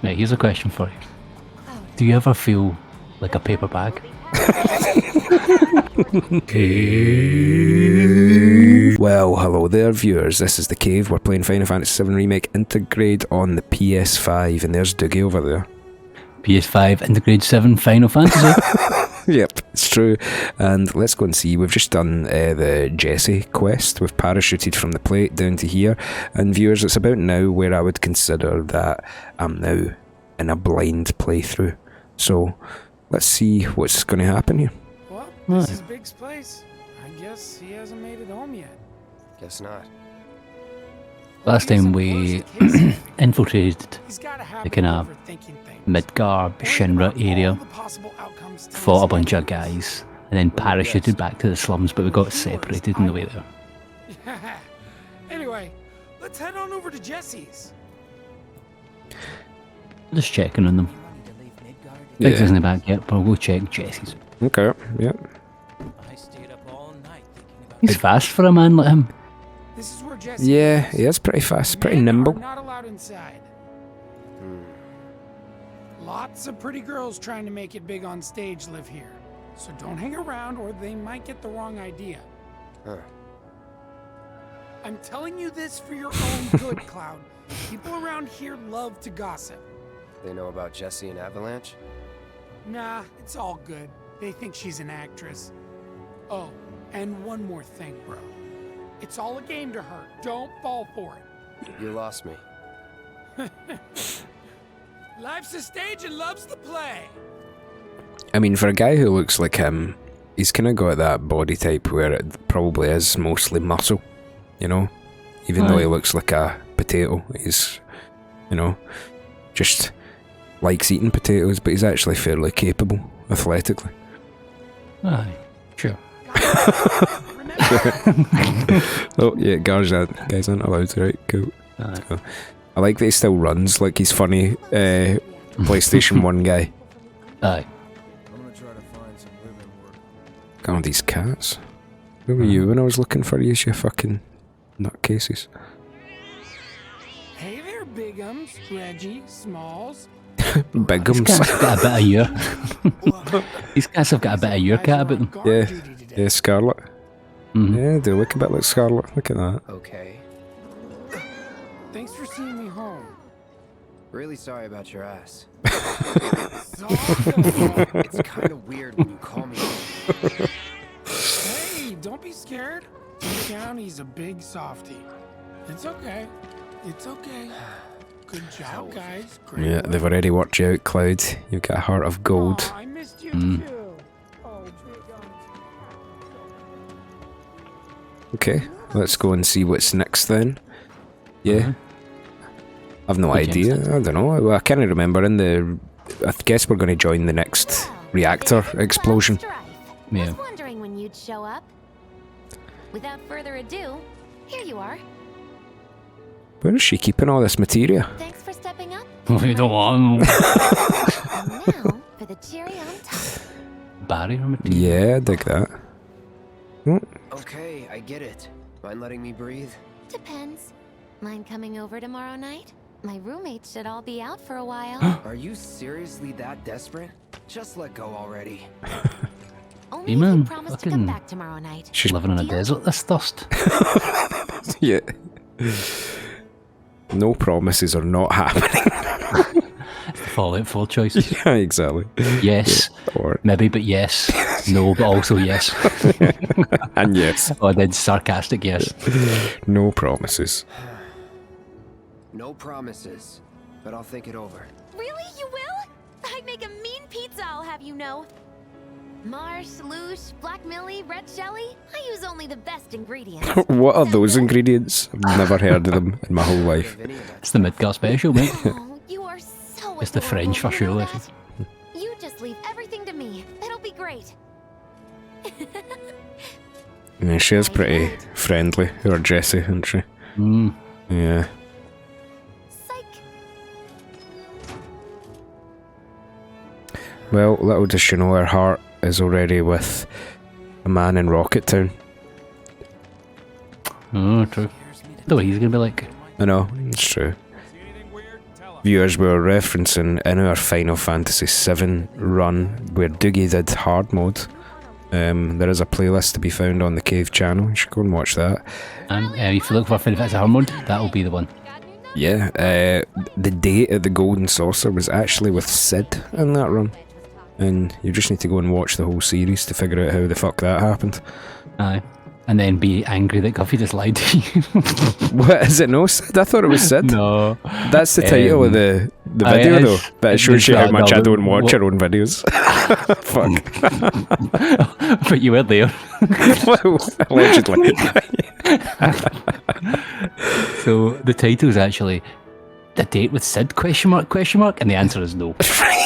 Right, here's a question for you. Do you ever feel like a paper bag? Well, hello there, viewers. This is The Cave. We're playing Final Fantasy VII Remake Intergrade on the PS5, and there's Dougie over there. PS5 Intergrade 7 Final Fantasy? Yep, it's true. And let's go and see. We've just done the Jesse quest. We've parachuted from the plate down to here. And viewers, it's about now where I would consider that I'm now in a blind playthrough. So, let's see what's going to happen here. Well, this is Big's place. I guess he hasn't made it home yet. Guess not. Last time we infiltrated the kind of Midgar, Shinra area, fought a bunch of guys, and then parachuted back to the slums, but we got separated on the way there. Anyway, let's head on over to Jesse's. Just checking on them. Biggs isn't back yet, but we'll go check Jesse's. Okay, yep. He's fast for a man like him. This is where Jesse Yeah, he is pretty fast, pretty nimble. Not allowed inside. Lots of pretty girls trying to make it big on stage live here. So don't hang around or they might get the wrong idea. Huh. I'm telling you this for your own good, Cloud. People around here love to gossip. They know about Jesse and Avalanche? Nah, it's all good. They think she's an actress. Oh, and one more thing, bro. It's all a game to her. Don't fall for it. You lost me. Life's a stage and love's the play. I mean, for a guy who looks like him, he's kind of got that body type where it probably is mostly muscle, you know? Even though he looks like a potato, he's, you know, just likes eating potatoes, but he's actually fairly capable, athletically. Aye, sure. Oh, yeah, guys aren't allowed to, right? Cool. So, I like that he still runs like he's funny PlayStation 1 guy. Aye. God, these cats. Where were you when I was looking for you, you fucking nutcases? Hey there, Bigums, Reggie, Smalls. Bigums. These cats have got a bit of your... These cats have got a bit of your cat about them. Yeah, Scarlet. Mm-hmm. Yeah, they look a bit like Scarlet. Look at that. Okay. Thanks for seeing me home. Really sorry about your ass. So, It's kind of weird when you call me. hey, don't be scared. Deep down, he's a big softie. It's okay. It's okay. Good job, guys. Great Yeah, work. they've already worked you out, Cloud. You've got a heart of gold. Aw, I missed you too. Oh, Okay, let's go and see what's next then. Yeah. I've no idea. I don't know. Well, I can't remember. I guess we're going to join the next reactor explosion. Yeah. Was wondering when you'd show up. Without further ado, here you are. Where is she keeping all this materia? Thanks for stepping up. We don't want And now for the cherry on top. barrier material. Yeah, I dig that. Oh, Okay, I get it. Mind letting me breathe? Depends. Mind coming over tomorrow night? My roommates should all be out for a while. Are you seriously that desperate? Just let go already. Only Hey, if man, you promise to come fucking- back tomorrow night. She's living in a desert, this thirst. yeah. No promises are not happening. Fallout 4 choices. Yeah, exactly. Yes. Or Maybe, but yes. No, but also yes. and yes, Oh, I did sarcastic yes. no promises. No promises, but I'll think it over. Really? You will? I'd make a mean pizza, I'll have you know. Marsh, loosh, black millie, red jelly. I use only the best ingredients. What are those ingredients? I've never heard of them in my whole life. If any of that It's the Midgar special, mate. Oh, you are so It's the French for adorable, you sure, know this that? You just leave everything to me. It'll be great. Yeah, she is pretty friendly, or Jessie, isn't she? Mm. Yeah. Psych. Well, little does she know her heart is already with a man in Rocket Town. Oh, true. The way he's gonna be like. I know, it's true. See anything weird? Tell viewers, we were referencing in our Final Fantasy VII run where Dougie did hard mode. There is a playlist to be found on the Cave channel. You should go and watch that. And if you look for Final Fantasy hard mode, that'll be the one. Yeah, the date at the Golden Saucer was actually with Sid in that run. And you just need to go and watch the whole series to figure out how the fuck that happened. Aye. And then be angry that Guffy just lied to you. What, is it no Sid? I thought it was Sid. No. That's the title of the video though. But it shows you how much I don't watch your own videos. Fuck. But you were there. Well, allegedly. So the title is actually "The Date with Sid?" ? And the answer is no.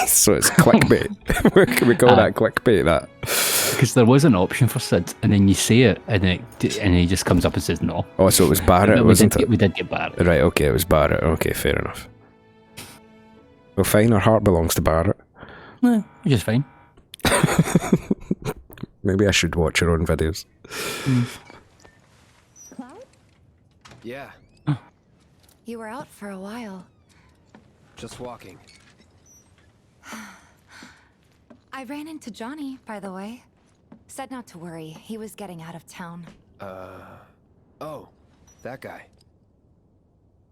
So it's clickbait. Can we call that clickbait? That because there was an option for Sid, and then you say it, and he just comes up and says no. Oh, so it was Barrett, wasn't it? We did get Barrett. Right. Okay, it was Barrett. Okay, fair enough. Well, fine. Our heart belongs to Barrett. Which is fine. Maybe I should watch your own videos. Yeah, You were out for a while. just walking. I ran into Johnny, by the way. Said not to worry. He was getting out of town. Oh, that guy.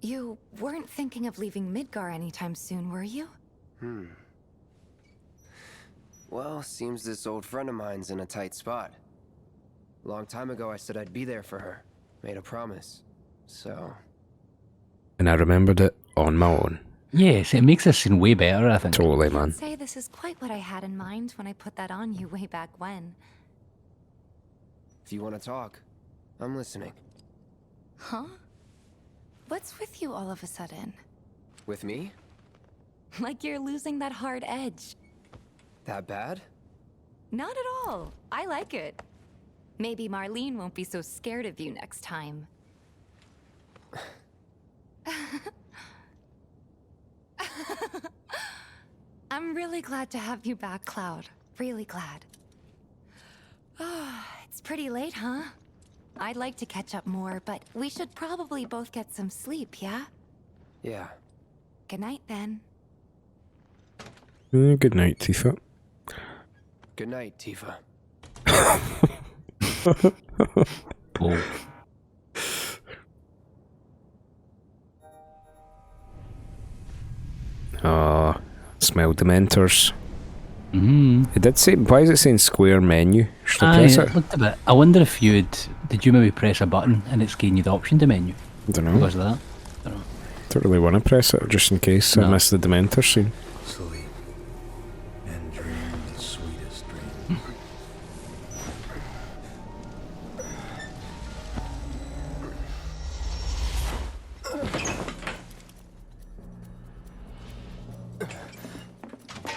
You weren't thinking of leaving Midgar anytime soon, were you? Well, seems this old friend of mine's in a tight spot. Long time ago, I said I'd be there for her. Made a promise. So... And I remembered it on my own. Yes, it makes this scene way better, I think. Totally, man. I'd say this is quite what I had in mind when I put that on you way back when. if you want to talk, I'm listening. Huh? What's with you all of a sudden? With me? Like you're losing that hard edge. That bad? Not at all. I like it. Maybe Marlene won't be so scared of you next time. I'm really glad to have you back, Cloud. Really glad. Oh, it's pretty late, huh? I'd like to catch up more, but we should probably both get some sleep, yeah? Yeah. Good night, then. Good night, Tifa. Good night, Tifa. Oh. Smell dementors. Mm. It did say, why is it saying square menu? Should I press it? It looked a bit. I wonder if did you maybe press a button and it's giving you the option to menu? I don't know. Because of that? I don't know. Don't really want to press it, just in case I miss the dementor scene. Sleep and dream the sweetest dream.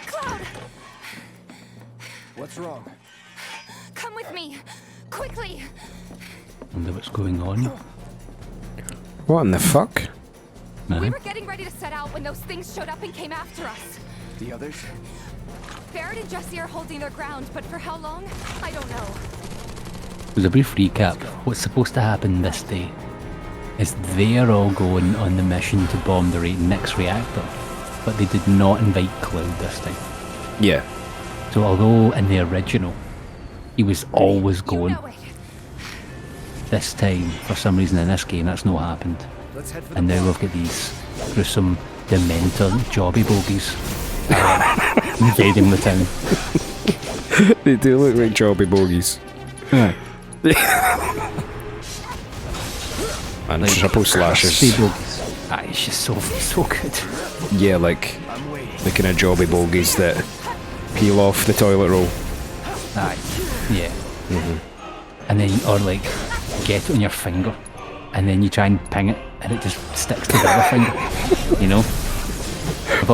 Cloud! What's wrong? Come with me! Quickly! Wonder what's going on. What in the fuck? We were getting ready to set out when those things showed up and came after us. The others? Barrett and Jesse are holding their ground, but for how long? I don't know. There's a brief recap. What's supposed to happen this day is they're all going on the mission to bomb the next reactor, but they did not invite Cloud this time. Yeah. So although in the original he was always going, You know it. this time for some reason in this game that's not happened. Let's head for the And now bar. we've got these gruesome dementor jobby bogies invading the town. They do look like jobby bogies. And Like triple crispy slashes. bogies. It's just so good. Yeah, like the kind of jobby bogies that peel off the toilet roll. Aye, yeah. And then, or like, get it on your finger, and then you try and ping it, and it just sticks to the other finger. You know?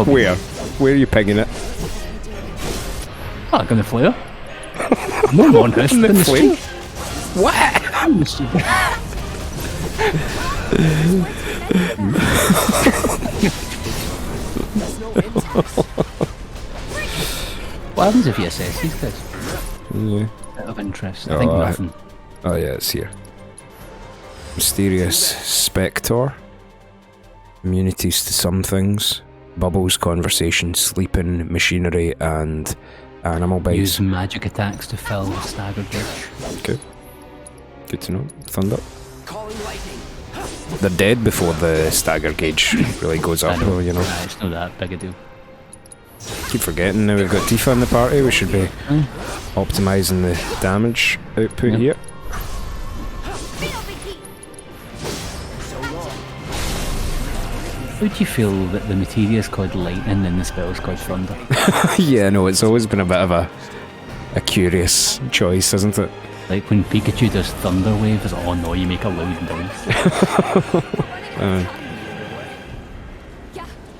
Where? Where are you pinging it? Oh, like on the flare. No one has in the flare? street. What? In the street. What happens if you assess these guys? Yeah. Bit of interest. I think Oh, nothing. Oh yeah, it's here. Mysterious Spectre. Immunities to some things. bubbles, conversation, sleeping, machinery, and animal bites. Use magic attacks to fill the stagger gauge. Good. Good to know. Thunder. Calling lightning. They're dead before the stagger gauge really goes up, though, you know. Nah, it's not that big a deal. Keep forgetting now we've got Tifa in the party. We should be optimising the damage output here. How do you feel that the materia is called lightning and the spell is called thunder? Yeah, no, it's always been a bit of a curious choice, isn't it? Like when Pikachu does thunder wave, it's oh no, you make a loud noise.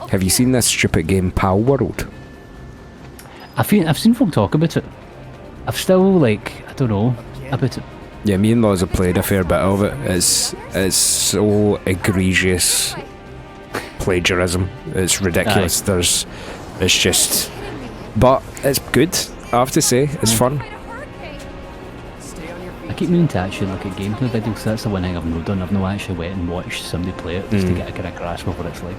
Have you seen this stupid game, Pal World? I've seen folk talk about it. I've still like I don't know about it. Yeah, me and Laws have played a fair bit of it. It's so egregious plagiarism. It's ridiculous. It's just, but it's good. I have to say, it's fun. I keep meaning to actually look at gameplay videos. So that's the one thing I've not done. I've not actually went and watched somebody play it just to get a kind of grasp of what it's like.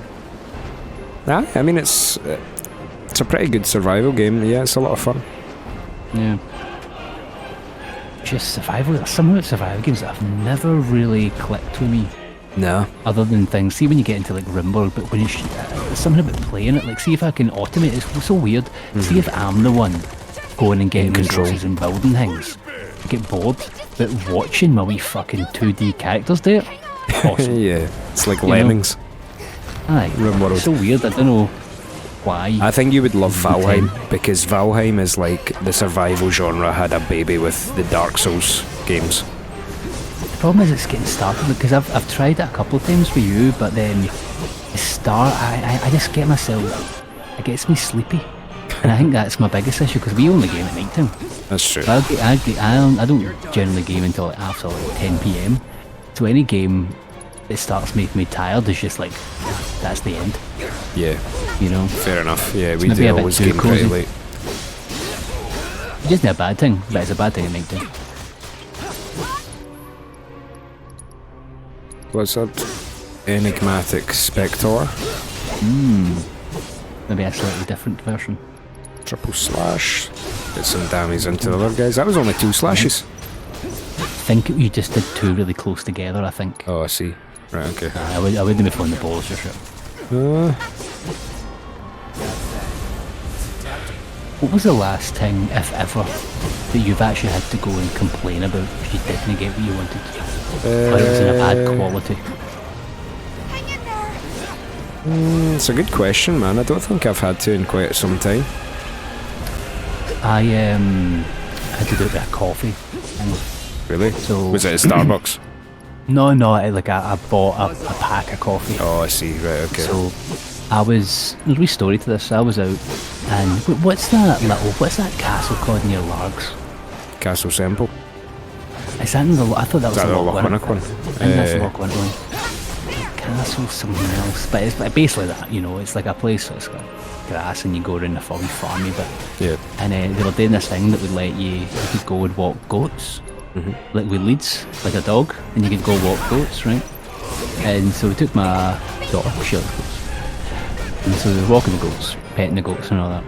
Nah, I mean it's a pretty good survival game. Yeah, it's a lot of fun. Yeah. Just survival. Some of the survival games that have never really clicked with me. No. Other than things, see when you get into like Rimworld, but when you there's something about playing it. Like, see if I can automate it. It's so weird. See if I'm the one going and getting resources and building things. I get bored, but watching my wee fucking 2D characters do it, awesome. Yeah, it's like Lemmings. Aye, Rimworld. it's so weird. I don't know why. I think you would love Valheim, because Valheim is like the survival genre had a baby with the Dark Souls games. The problem is it's getting started because I've tried it a couple of times with you, but then the start I just get myself, it gets me sleepy, and I think that's my biggest issue because we only game at night time. That's true. I don't generally game until like after like 10 PM. So any game that starts making me tired is just like that's the end. Yeah. You know. Fair enough. Yeah, we maybe do a bit always too game pretty cozy. late. It's just not a bad thing, but it's a bad thing at night time. What's up? Enigmatic Spectre. Maybe a slightly different version. Triple slash. Get some damage into the other guys. That was only 2 slashes. I think you just did 2 really close together. I think. Oh, I see. Right, okay. I wouldn't be throwing the balls for sure. What was the last thing, if ever, that you've actually had to go and complain about if you didn't get what you wanted? Or it was in a bad quality? It's a good question, man. I don't think I've had to in quite some time. I had to do it with a coffee thing. Really? So Was it at Starbucks? No, I bought a pack of coffee. Oh, I see. Right, okay. So there's a wee story to this. I was out, and what's that castle called near Largs? Castle Semple. Is that in the? I thought that was Is that the the Lochwinnock Lochwinnock one? I think that's the Lochwinnock one. Castle something else, but it's basically that. You know, it's like a place that's got grass, and you go around a fully farmy bit. Yeah. And they were doing this thing that would let you could go and walk goats, like with leads, like a dog, and you could go walk goats, right? And so we took my daughter, she likes goats, and so we were walking the goats, petting the goats and all that.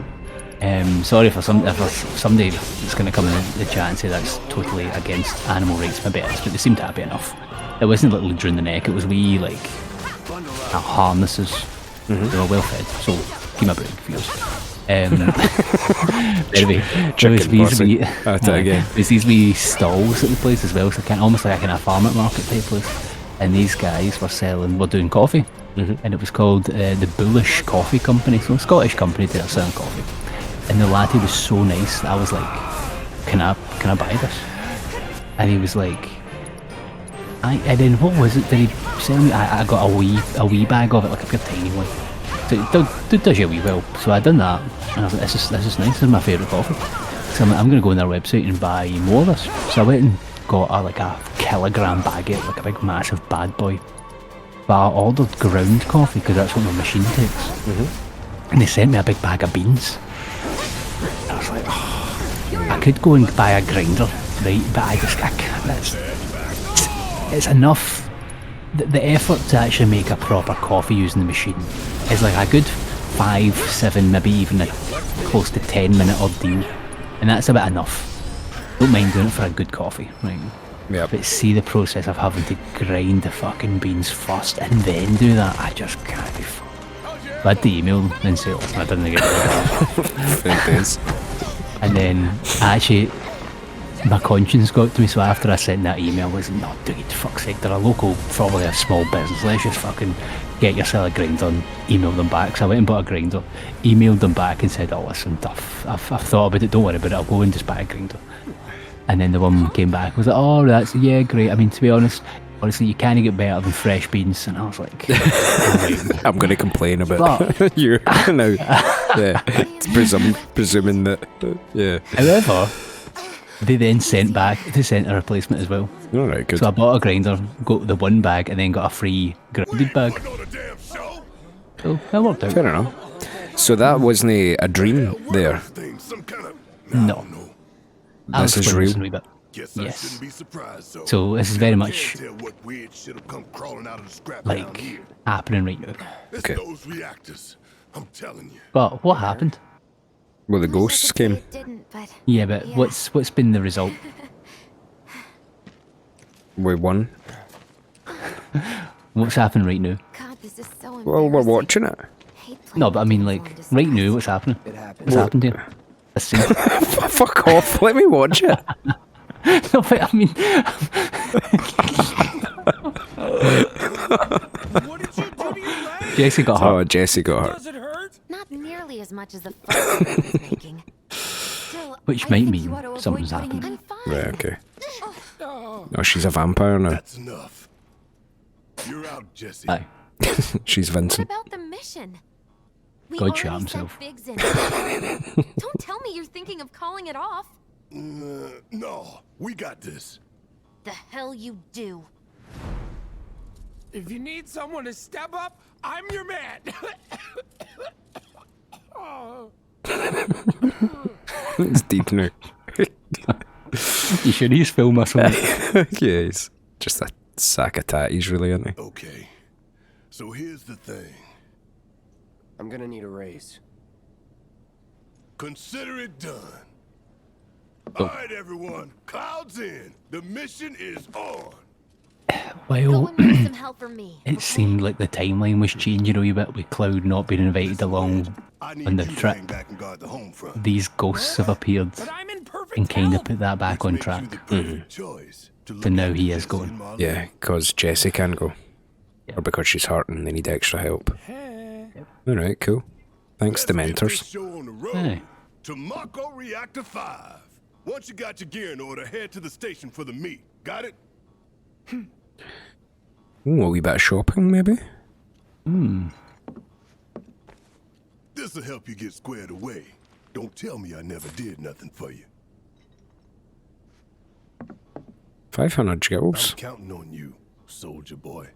Sorry if somebody that's going to come in the chat and say that's totally against animal rights, maybe it is, but they seem to have enough. It wasn't like leads around the neck, it was wee like harnesses. They were well fed, so give me a break for yours. Anyway, there's these wee stalls at the place as well, so almost like a kind of farm at market type place. And these guys were doing coffee, and it was called the Bullish Coffee Company, so a Scottish company that are selling coffee. And the laddie was so nice that I was like, can I buy this? And he was like, and then what was it? Did he sell me? I got a wee bag of it, like a tiny one. So it does you wee well. So I done that, and I was like, this is nice. This is my favourite coffee. So I'm going to go on their website and buy more of this. So I went and got a kilogram baguette, like a big massive bad boy. But I ordered ground coffee because that's what my machine takes. And they sent me a big bag of beans. And I was like, I could go and buy a grinder, right? But I can't. It's enough. The effort to actually make a proper coffee using the machine is like a good 5, 7, maybe even a close to 10-minute ordeal, and that's about enough. Don't mind doing it for a good coffee, right? Yeah. But see the process of having to grind the fucking beans first and then do that, I just can't be fucked. I had to email them and say, listen, I didn't get it. And then actually my conscience got to me, so after I sent that email I was like, no, Dougie, for fuck's sake, they're a local, probably a small business, let's just fucking get yourself a grinder and email them back. So I went and bought a grinder, emailed them back and said, oh listen, I've thought about it, don't worry about it, I'll go and just buy a grinder. And then the woman came back and was like, oh, that's, yeah, great. I mean, to be honest, honestly, you can't get better than fresh beans. And I was like, I'm going to complain about you now. Yeah, presuming that, yeah. However, they then sent a replacement as well. Alright, good. So I bought a grinder, got the one bag, and then got a free grinded bag. So that worked out. Fair enough. So that wasn't a dream there? No. This is real? A wee bit. Yes. So this is very much like happening right now. Okay. But what happened? Well, the ghosts came. It didn't, but Yeah, but what's been the result? We won. What's happening right now? God, this is so Well, we're watching it. No, but I mean, like, right now, what's happening? It happened. What's happened here? Let's see. Fuck off, let me watch it. No, but I mean, What did you do to your leg? Jesse got hurt. Oh, Jesse got hurt. Does it hurt? not nearly as much as the fuss I was making. Still, Which I might think mean you ought to avoid something's putting it- happened. I'm fine. Right, okay. Oh, Oh, she's a vampire now. That's enough. You're out, Jesse. Aye. She's What Vincent. about the mission? We God shot already sent himself. Biggs in. Don't tell me you're thinking of calling it off. No, we got this. The hell you do. if you need someone to step up, I'm your man. Oh. It's deep now. You should use film muscle. Yeah, he's just a sack of tatties, really, isn't he? Okay. So here's the thing. I'm gonna need a raise. Consider it done. Oh. All right, everyone. Clouds in. The mission is on. Go Well, and get some help from me. it seemed like the timeline was changing a wee bit with Cloud not being invited along I need on the you to trip. hang back and guard the home front. These ghosts have appeared But I'm in perfect and kind of health. put that back on Makes you track. the perfect choice to look So now after he is Jesse going. and Marlene. Yeah, because Jesse can go. Yeah. Or because she's hurt and they need extra help. Hey. Alright, cool. Thanks, Let's get dementors. this show on the road Hey. to Mako Reactor 5. Once you got your gear in order, head to the station for the meet. Got it? Ooh, a wee bit of shopping, maybe? This'll help you get squared away. Don't tell me I never did nothing for you. 500 I'm gills. counting on you, soldier boy.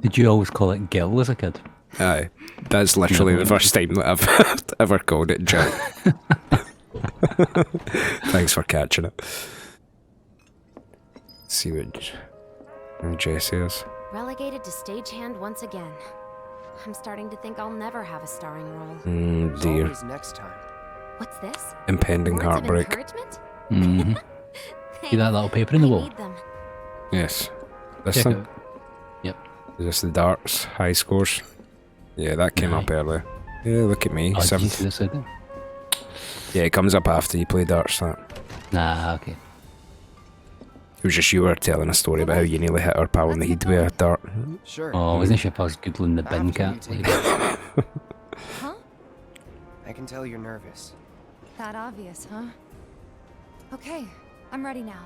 Did you always call it Gil as a kid? Aye. That's literally the first time that I've ever called it Jill. Thanks for catching it. See what Jesse is. Relegated to stagehand once again. I'm starting to think I'll never have a starring role. Mm, dear. Always next time. What's this? Impending Words of heartbreak. encouragement? Mm-hmm. See that little paper in the I wall? need them. Yes. This Check thing? out. Yep. Is this the darts? High scores? Yeah, that came up earlier. Yeah, look at me. Oh, did you 7. see this again? Yeah, it comes up after you play darts, that. Nah, okay. It was just you were telling a story about how you nearly hit our pal in the head with a dart. Sure. Oh, wasn't she if I was googling the bin After you cat? take Like, it. Huh? I can tell you're nervous. That obvious, huh? Okay, I'm ready now.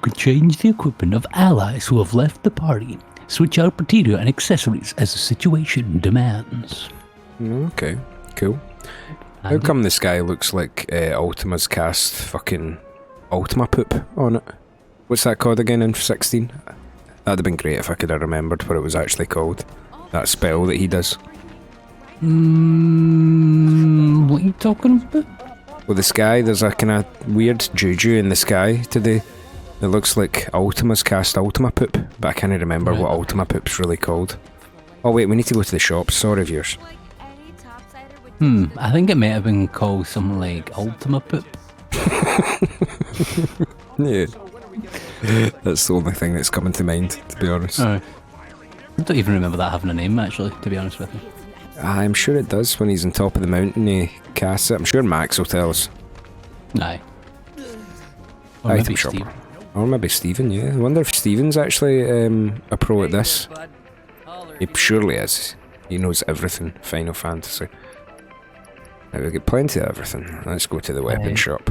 could change the equipment of allies who have left the party. Switch out material and accessories as the situation demands. Okay, cool. How come this guy looks like Ultima's cast fucking Ultima poop on it? What's that called again in 16? That'd have been great if I could have remembered what it was actually called. That spell that he does. What are you talking about? Well, the sky, there's a kind of weird juju in the sky today. It looks like Ultima's cast Ultima Poop, but I can't remember Right. what Ultima Poop's really called. Oh wait, we need to go to the shop. Sorry, viewers. I think it might have been called something like Ultima Poop. Yeah. That's the only thing that's coming to mind, to be honest. I don't even remember that having a name, actually, to be honest with you. I'm sure it does when he's on top of the mountain, he casts it. I'm sure Max will tell us. Aye. Or Item maybe shop. Steve. Or maybe Steven, yeah. I wonder if Steven's actually a pro at this. He surely is. He knows everything Final Fantasy. Now we've got plenty of everything. Let's go to the weapon shop.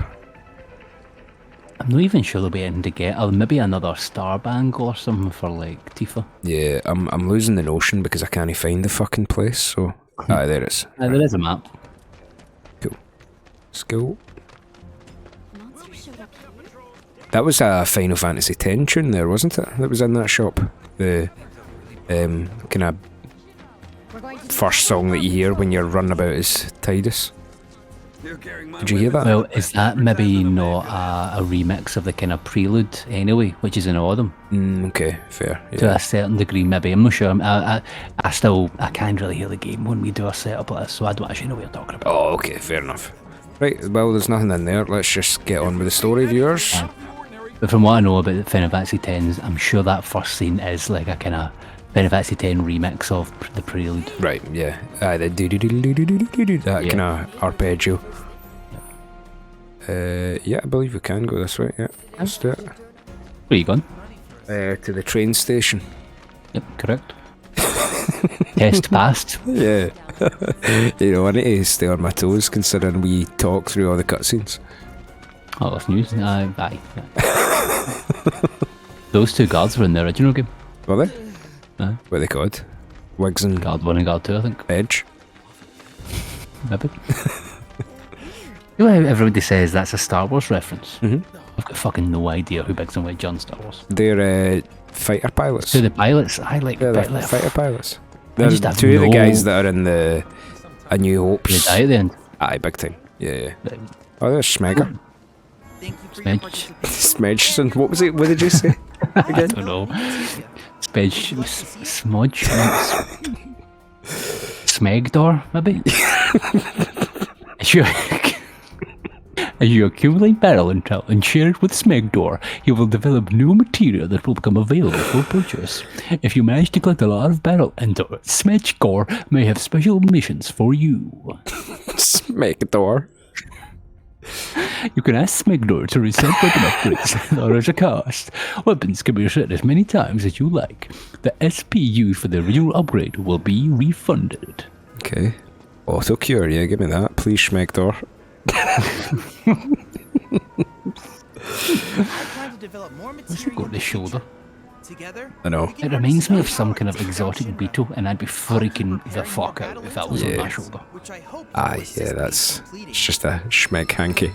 I'm not even sure there'll be anything to get. Or maybe another star bangle or something for, like, Tifa. Yeah, I'm losing the notion because I can't find the fucking place, so... Ah, there it is. There is a map. Cool. Let's go. That was a Final Fantasy X tune there, wasn't it? That was in that shop. The kind of first song that you hear when you're running about as Tidus. Did you hear that? Well, is that maybe not a remix of the kind of prelude anyway, which is in all of them? Okay, fair. To Yeah. a certain degree, maybe. I'm not sure. I can't really hear the game when we do a setup like this, so I don't actually know what you're talking about. Oh, okay, fair enough. Right, well, there's nothing in there. Let's just get on with the story, viewers. But from what I know about Final Fantasy X, I'm sure that first scene is like a kind of Final Fantasy X remix of the prelude. Right, yeah. The do-do-do-do-do-do-do-do, that Yeah. kind of arpeggio. Yeah, I believe we can go this way, yeah. Let's do it. Where are you going? To the train station. Yep, correct. Test passed. Yeah. You know, I need to stay on my toes considering we talk through all the cutscenes. Oh, that's news. Aye. Those two guards were in the original game. Were they? Aye. What are they called? Wiggs and Guard 1 and Guard 2, I think. Edge? Maybe. You know how everybody says that's a Star Wars reference? Mhm. I've got fucking no idea who Biggs and Wedge on Star Wars. They're fighter pilots. So the pilots, I like Yeah, they're the fighter pilots. I They're just have two of the no- guys that are in the A New They Hope's. die at the end. Aye, big time. Yeah. Oh, there's Schmegger. Smedge. Smedgson. What was it? What did you say? I don't know. Smedge. Smudge. Smegdor, maybe? As you accumulate barrel intel and share it with Smegdor, you will develop new material that will become available for purchase. If you manage to collect a lot of barrel intel, Smegdor may have special missions for you. Smegdor. You can ask Smegdor to reset weapon upgrades or as a cost. Weapons can be reset as many times as you like. The SP used for the original upgrade will be refunded. Okay. Auto cure, yeah, give me that. Please, Schmegdor. Let's go to the shoulder. I know. It reminds me of some kind of exotic beetle, and I'd be freaking the fuck out if that was on my Yeah. shoulder. Aye, yeah, it's just a Schmeg hanky.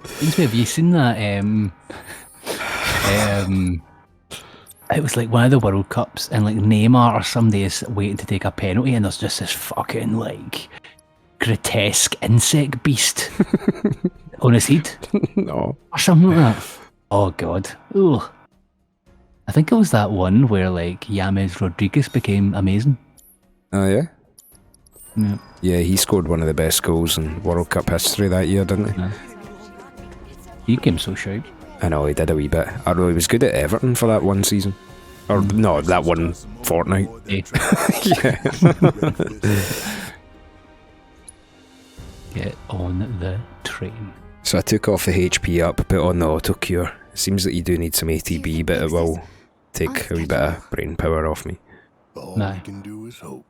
Reminds me, have you seen that? It was like one of the World Cups, and like Neymar or somebody is waiting to take a penalty, and there's just this fucking like grotesque insect beast on his head No. or something like that. Oh god. Ugh. I think it was that one where like James Rodriguez became amazing. Oh, yeah? Yeah. Yeah, he scored one of the best goals in World Cup history that year, didn't he? Yeah. He came so sharp. I know, he did a wee bit. Although he was good at Everton for that one season. Or, no, that one fortnight. Hey, Yeah. get on the train. So I took off the HP up, put on the auto cure. It seems that you do need some ATB, but it will take a wee bit of brain power off me. All No. we can do is hope.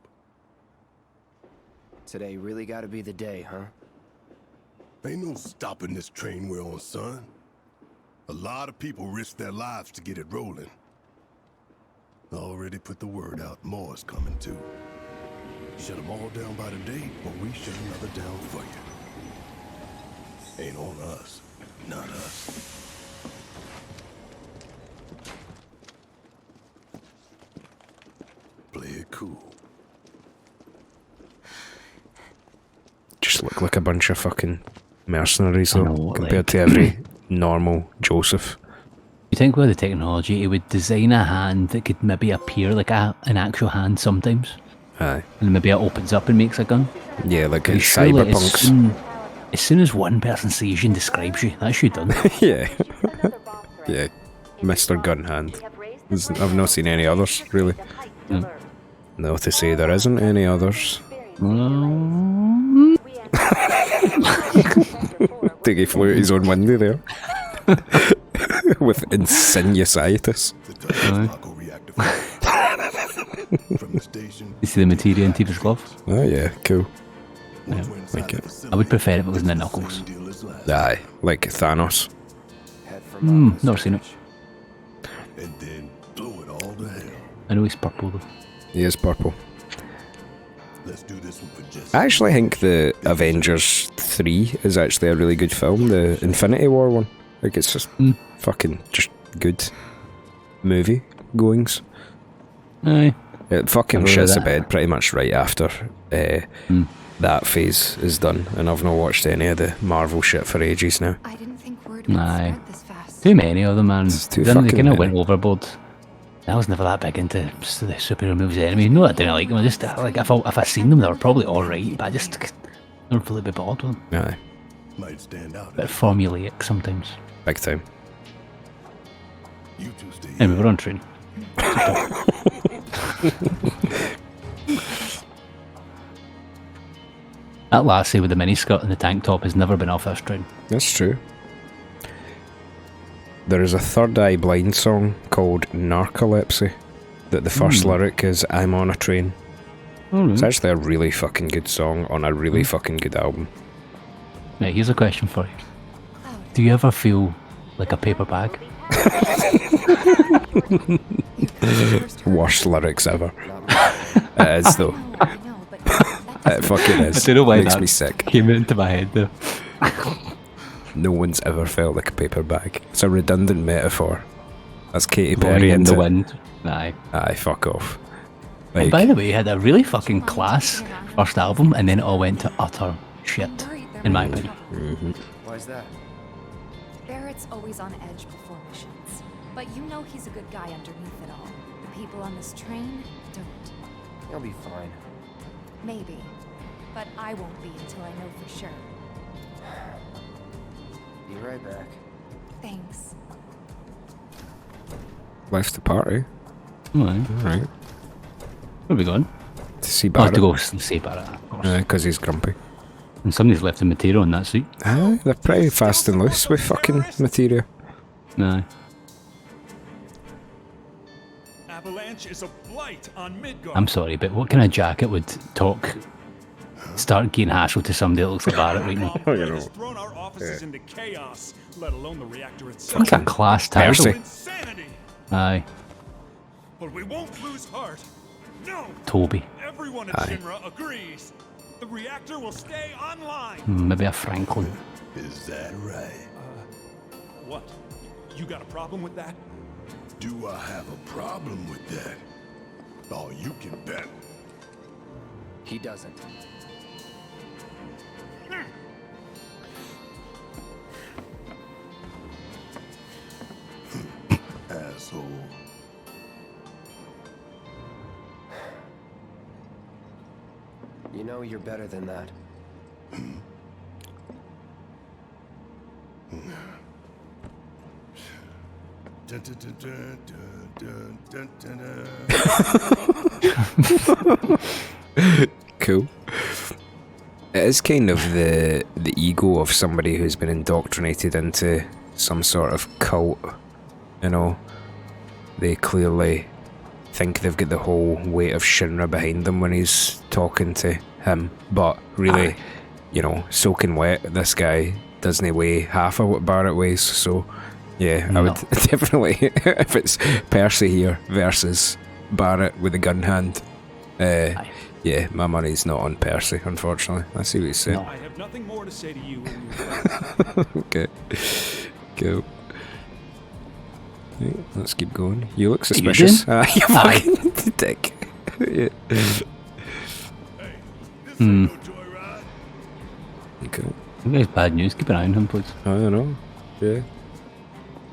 Today really gotta be the day, huh? Ain't no stopping this train we're on, son. A lot of people risk their lives to get it rolling. I already put the word out, more is coming too. Shut them all down by today, or we shut another down for you. Ain't on us, not us. Play it cool. Just look like a bunch of fucking mercenaries, I though, know, compared like- to every normal Joseph. think with the technology, he would design a hand that could maybe appear like an actual hand sometimes. Aye. And maybe it opens up and makes a gun. Yeah, like in Surely Cyberpunks. as soon as one person sees you and describes you, that's you done. Yeah. Yeah. Mr. Gun Hand. I've not seen any others, really. No, to say there isn't any others. Dougie flew out his own window there. With insinuositis. You see the materia in Tifa's glove? Oh yeah, cool. Yeah. Like it. I would prefer if it was in the knuckles. Aye, like Thanos. Never seen it. And then blow it all to hell. I know he's purple though. He is purple. Let's do this one for Jesse. I actually think the Avengers 3 is actually a really good film, the Infinity War one. Like, it's just fucking just good movie goings. Aye. It fucking I've heard shits the that. bed pretty much right after that phase is done, and I've not watched any of the Marvel shit for ages now. I didn't think word would Aye. spread this fast. Too many of them, man. It's too Then they fucking kind of many. went overboard. I was never that big into the superhero movies anyway. No, I didn't like them. I just like if I seen them, they were probably alright, but I just don't really be bored with them. Aye, Might stand out. Bit formulaic sometimes. big time. You two stay Anyway, we're on train. That lassie with the miniskirt and the tank top has never been off this train. That's true. There is a Third Eye Blind song called Narcolepsy that the first lyric is I'm on a train. It's actually a really fucking good song on a really fucking good album. Right, here's a question for you. Do you ever feel like a paper bag? Worst lyrics ever. It is though. I know, but that It fucking is. I don't know why Makes that me sick. came into my head though. No one's ever felt like a paper bag. It's a redundant metaphor. That's Katy Blowing Perry in the into wind. Aye. Aye, fuck off. And Like, by the way, he had a really fucking class first album, and then it all went to utter shit, in my opinion. Why's that? Barrett's always on edge before missions. But you know he's a good guy underneath it all. The people on this train don't. He'll be fine. Maybe. But I won't be until I know for sure. Be right back. Thanks. left the party. Alright. Alright. Where are we going? To see Oh, to Barrett. go see Barrett, of course. Because he's grumpy. And somebody's left the material in that seat. Aye, they're pretty fast and loose with fucking material. Aye. Avalanche is a blight on Midgard. I'm sorry, but what kind of jacket would start getting hassle to somebody that looks like Barrett right now? Bomb has thrown our offices into chaos, let alone the reactor itself. It's a class title. Percy. Insanity. Aye. But we won't lose heart. No. Toby. Everyone at Aye. Shinra agrees. The reactor will stay online. Maybe a Franklin. Is that right? What? You got a problem with that? Do I have a problem with that? Oh, you can bet. He doesn't. Asshole. You know you're better than that. Dun, dun, dun, dun, dun, dun, dun, dun. Cool. It is kind of the ego of somebody who's been indoctrinated into some sort of cult, you know. They clearly think they've got the whole weight of Shinra behind them when he's talking to him, but really, you know, soaking wet, this guy doesn't weigh half of what Barrett weighs, so yeah, I would No. definitely, if it's Percy here versus Barrett with a gun hand, yeah, my money's not on Percy, unfortunately. I see what he's saying. No. I have nothing more to say to you. Okay. Cool. Right, let's keep going. You look you suspicious. doing? You Aye. fucking dick. Yeah. This ain't no joyride. Cool. That guy's bad news. Keep an eye on him, please. I don't know. Yeah.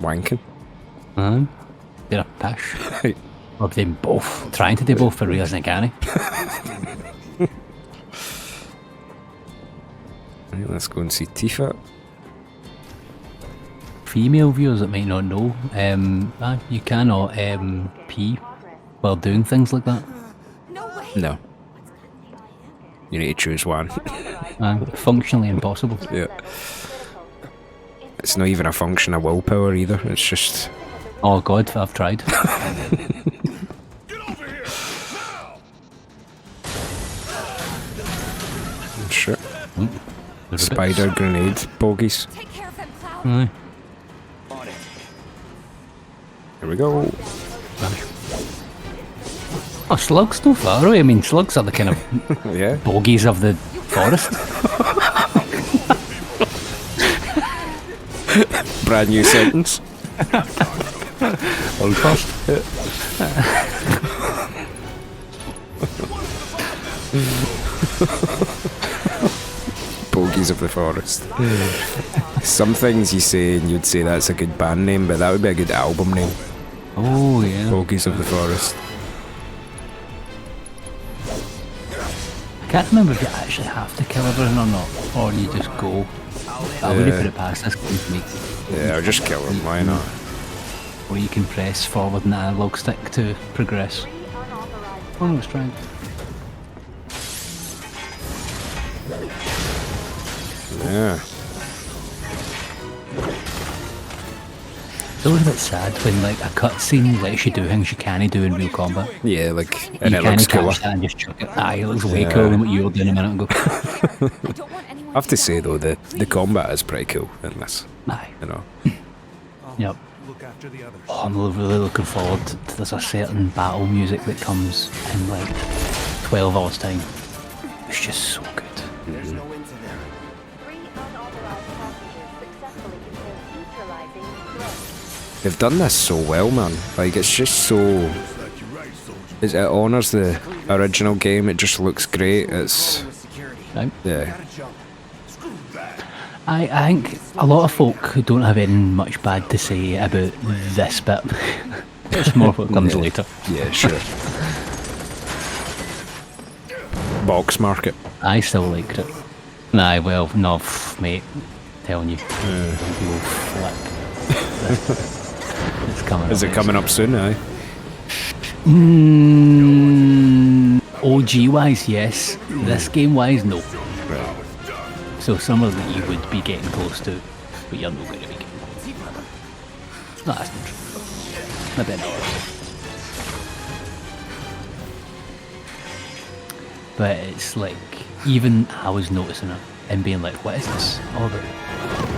Wanking. They're a pish. Or them both. Trying to do both for realising they can't. Right, let's go and see Tifa. Female viewers that might not know, you cannot pee while doing things like that. No way. No. You need to choose one. Functionally impossible. Yeah. It's not even a function of willpower either, it's just... Oh god, I've tried. Get over here! Now! Shit. They're Spider grenade bogies. Take care of him, Cloud. Aye. Here we go. Oh, slugs no far away. I mean, slugs are the kind of Yeah. bogies of the forest. Brand new sentence. Old first. Bogies of the forest. Some things you say and you'd say that's a good band name, but that would be a good album name. Oh yeah. Bogies of the forest. I can't remember if you actually have to kill everything or not, or you just go. I wouldn't put it past this game to make. Yeah, I'll just kill him, why not? Or you can press forward and analog stick to progress. Oh no, it's trying. Yeah. It's always a bit sad when like a cutscene lets you do things you can't do in real combat. Yeah, like, and You it looks can't cooler. catch that and just chuck it. Aye, it looks way cooler than what you were doing a minute ago. I don't want anyone I have to say though, the combat is pretty cool in this, Aye. you know. Yep. Look after the others. Oh, I'm really looking forward to there's a certain battle music that comes in like 12 hours time. It's just so good. There's no end to them. 3 unauthorized passengers successfully contained neutralizing threat. They've done this so well, man. Like, it's just so... Like you're right, soldier. It honours the original game, it just looks great, it's... With security. Right? Yeah. Gotta jump. Screw that. I think a lot of folk who don't have any much bad to say about this bit. It's more what comes later. Yeah, sure. Box market. I still liked it. Nah, well, no, mate. Telling you. You'll flip. It's coming Is up it coming up soon, aye? OG wise, yes. This game wise, no. Right. So somewhere that you would be getting close to, but you're not going to be getting close. No, that's not true. Maybe not. But it's like, even I was noticing it and being like, what is this all about?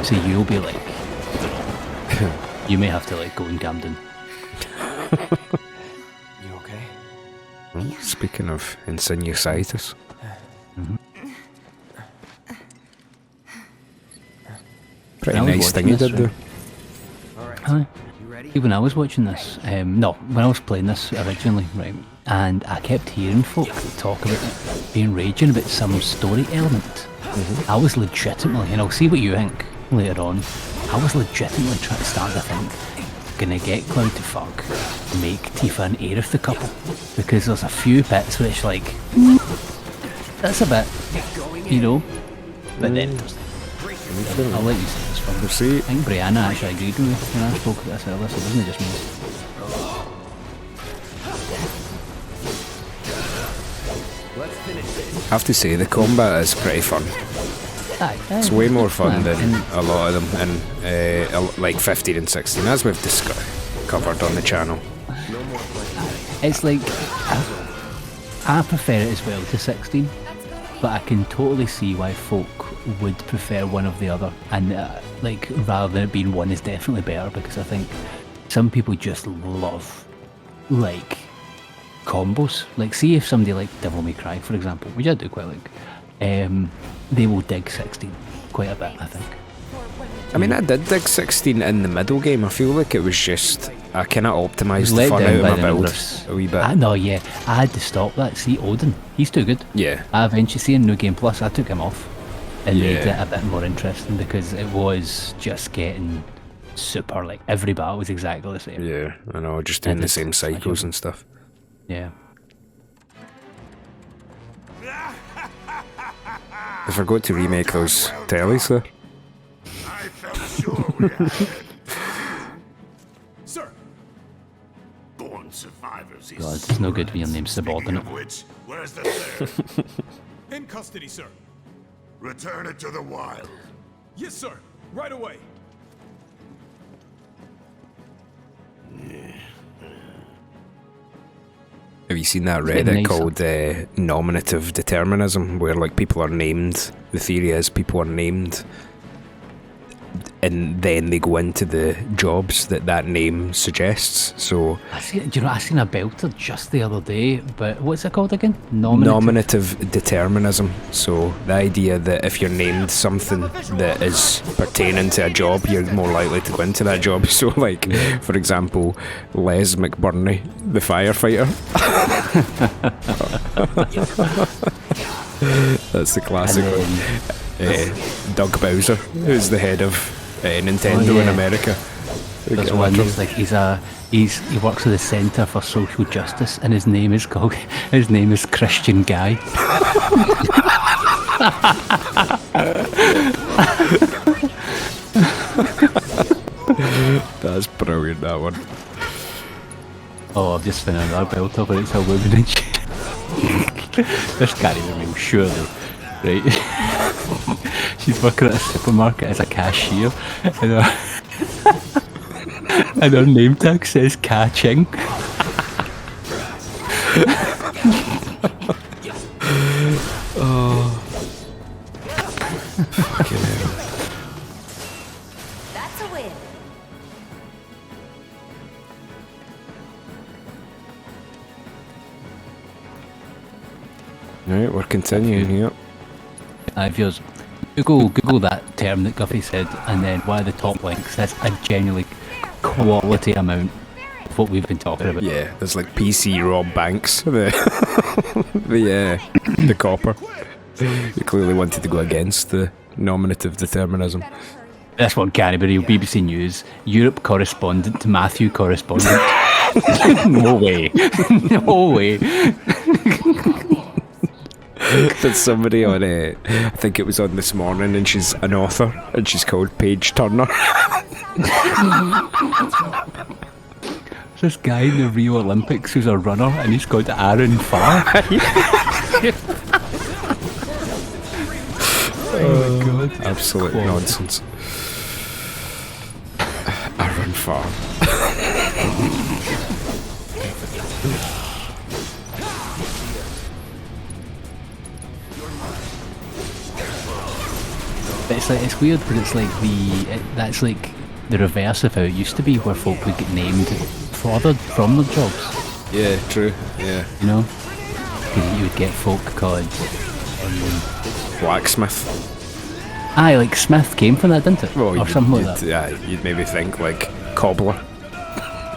So you'll be like, you may have to like go and calm down. You okay? Well, speaking of insinuositis. Pretty I was nice thing watching he this, did there. Alright. Aye. You ready? When I was watching this, no, when I was playing this originally, right, and I kept hearing folk talk about it being raging about some story element. I was legitimately, and I'll see what you think later on, I was legitimately starting to think, gonna get Cloud to fuck, make Tifa and Aerith the couple, because there's a few bits which like, that's a bit, you know, but then I'll let you see this one. We'll see. I think Brianna actually agreed with me when I spoke about this earlier, so it wasn't just me. Let's finish this. I have to say, the combat is pretty fun. It's way more fun than a lot of them in like 15 and 16, as we've covered on the channel. It's like, I prefer it as well to 16, but I can totally see why folk would prefer one of the other, and like, rather than it being one is definitely better, because I think some people just love like combos. Like, see if somebody like Devil May Cry, for example, which I do quite like, they will dig 16 quite a bit, I think. I mean, I did dig 16 in the middle game. I feel like it was just, I kind of optimised the Let fun down out by of the my build numbers. a wee bit. No, yeah, I had to stop that. See, Odin, he's too good. Yeah. I eventually, see in New Game Plus, I took him off and made Yeah. it a bit more interesting, because it was just getting super, like, every battle was exactly the same. Yeah, I know, just doing the it's same such a- cycles and stuff. Yeah. I forgot to remake those tellies though. I felt sure we had it. Sir, Born survivors. these God, it's no good when your brats. name's Speaking subordinate. of which, where's the third? in custody, sir. Return it to the wild. Yes, sir. Right away. Have you seen that It's a bit Reddit nicer. called nominative determinism, where like people are named? The theory is people are named, and then they go into the jobs that name suggests. So Do you know, I seen a belter just the other day, but what's it called again? nominative determinism. So the idea that if you're named something that is pertaining to a job, you're more likely to go into that job. So like, for example, Les McBurney, the firefighter. That's the classic And one. Doug Bowser, who's the head of Nintendo Oh, in yeah. America. There's one that's like he works at the Centre for Social Justice, and his name is Christian Guy. That's brilliant, that one. Oh, I've just found another belter, but it's a woman and shit. This can't even be real, surely, right? She's working at a supermarket as a cashier, and and her name tag says Ka Ching. Fucking hell. That's a win. Right, we're continuing here. If you Google that term that Guffy said, and then one of the top links, that's a genuinely quality amount of what we've been talking about. Yeah, there's like PC Rob Banks, the copper. He clearly wanted to go against the nominative determinism. This one can't be real. BBC News, Europe correspondent to Matthew correspondent. No way. No way. There's somebody on I think it was on This Morning, and she's an author, and she's called Paige Turner. This guy in the Rio Olympics who's a runner, and he's called Aaron Farr. Oh my god. Absolute Quality. nonsense. Aaron Farr. But it's weird, but it's like that's like the reverse of how it used to be, where folk would get named from their jobs. Yeah, true. Yeah. You know, 'cause you would get folk called. Blacksmith. Aye, like Smith came from that, didn't it? Well, Or something like that. Yeah, you'd maybe think like cobbler.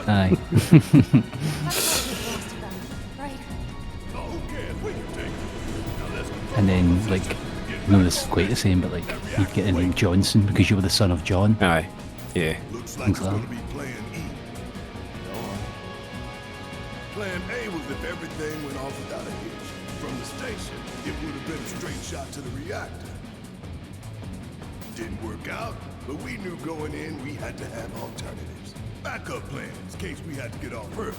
Aye. Right. And then like, this is quite the same, but like you'd get the name Johnson because you were the son of John. Aye. Yeah. Looks like Think it's so. gonna be Plan E. Plan A was if everything went off without a hitch. From the station, it would have been a straight shot to the reactor. Didn't work out, but we knew going in we had to have alternatives. Backup plans in case we had to get off Earth.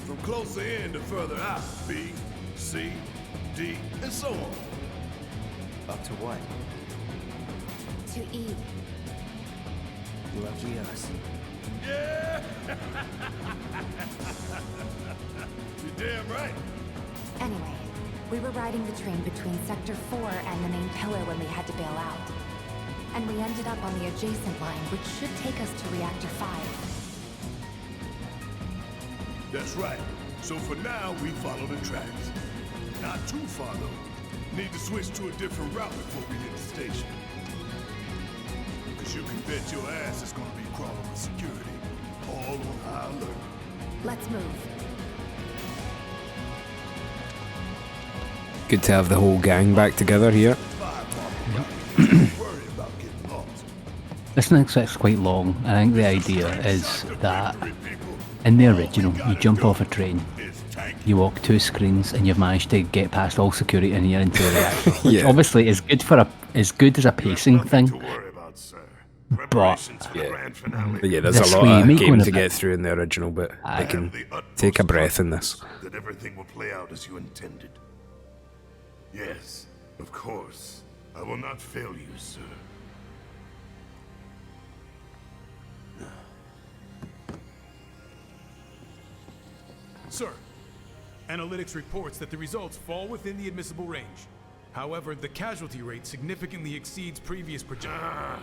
From closer in to further out, B, C, D, and so on. Up to what? To E. Lucky us. Yeah! You're damn right. Anyway, we were riding the train between Sector 4 and the main pillar when we had to bail out. And we ended up on the adjacent line, which should take us to Reactor 5. That's right. So for now, we follow the tracks. Not too far though. Need to switch to a different route before we hit the station. Cause you can bet your ass is gonna be crawling with security. All on high alert. Let's move. Good to have the whole gang back together here. Don't worry about getting lost. this next bit's quite long. I think the idea is that in the original, you jump off a train, you walk 2 screens, and you've managed to get past all security and you're into the reactor. Which Yeah. obviously is good for as good as a pacing thing. But Yeah, there's This a wee lot of make one game a to bit- get through in the original, but Aye. they can take a breath in this. That everything will play out as you intended. Yes, of course. I will not fail you, sir. Sir, analytics reports that the results fall within the admissible range. However, the casualty rate significantly exceeds previous projections.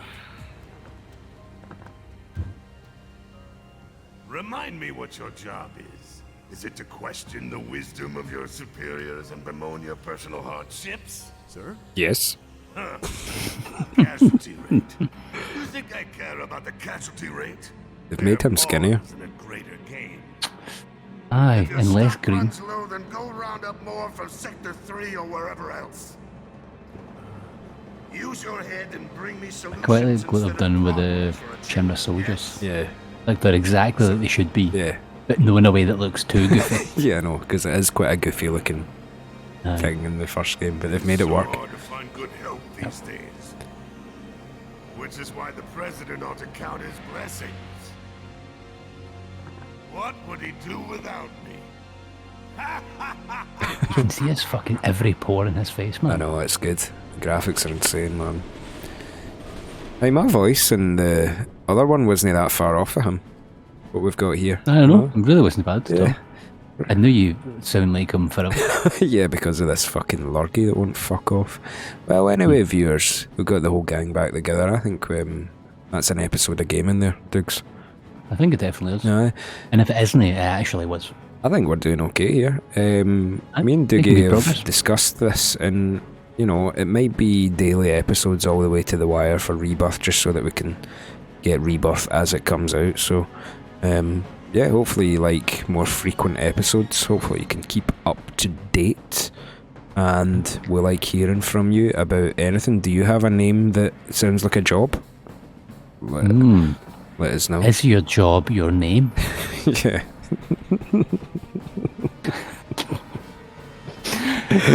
Remind me what your job is. Is it to question the wisdom of your superiors and bemoan your personal hardships? Sir? Yes. Casualty rate. You think I care about the casualty rate? They've made him skinnier. In a greater game. aye, If your and less stock green. runs low, then go round up more from Sector 3 or wherever else. Use your head and bring me solutions. I quite like what they've instead done of with the problems for a Shinra change. soldiers. Yeah. Like they're exactly like they should be, Yeah. but no in a way that looks too goofy. Yeah, I know, because it is quite a goofy looking Aye. thing in the first game, but they've made it work. So hard to find good help these days. Which is why the president ought to count his blessings. What would he do without me? You can see his fucking every pore in his face, man. I know, it's good. The graphics are insane, man. Hey, my voice and the other one wasn't that far off of him. What we've got here. I don't know. It really wasn't bad. Yeah. I knew you sound like him for a Yeah, because of this fucking lurgy that won't fuck off. Well, anyway, viewers, we've got the whole gang back together. I think that's an episode of gaming there, Dougs. I think it definitely is. Aye. And if it isn't, it actually was. I think we're doing okay here. Me and making Dougie good have progress. discussed this, and you know, it might be daily episodes all the way to the wire for Rebirth, just so that we can get Rebirth as it comes out. So, yeah, hopefully you like more frequent episodes. Hopefully you can keep up to date, and we like hearing from you about anything. Do you have a name that sounds like a job? Let us know. Is your job your name? Yeah.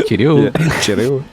Cheerio. Cheerio.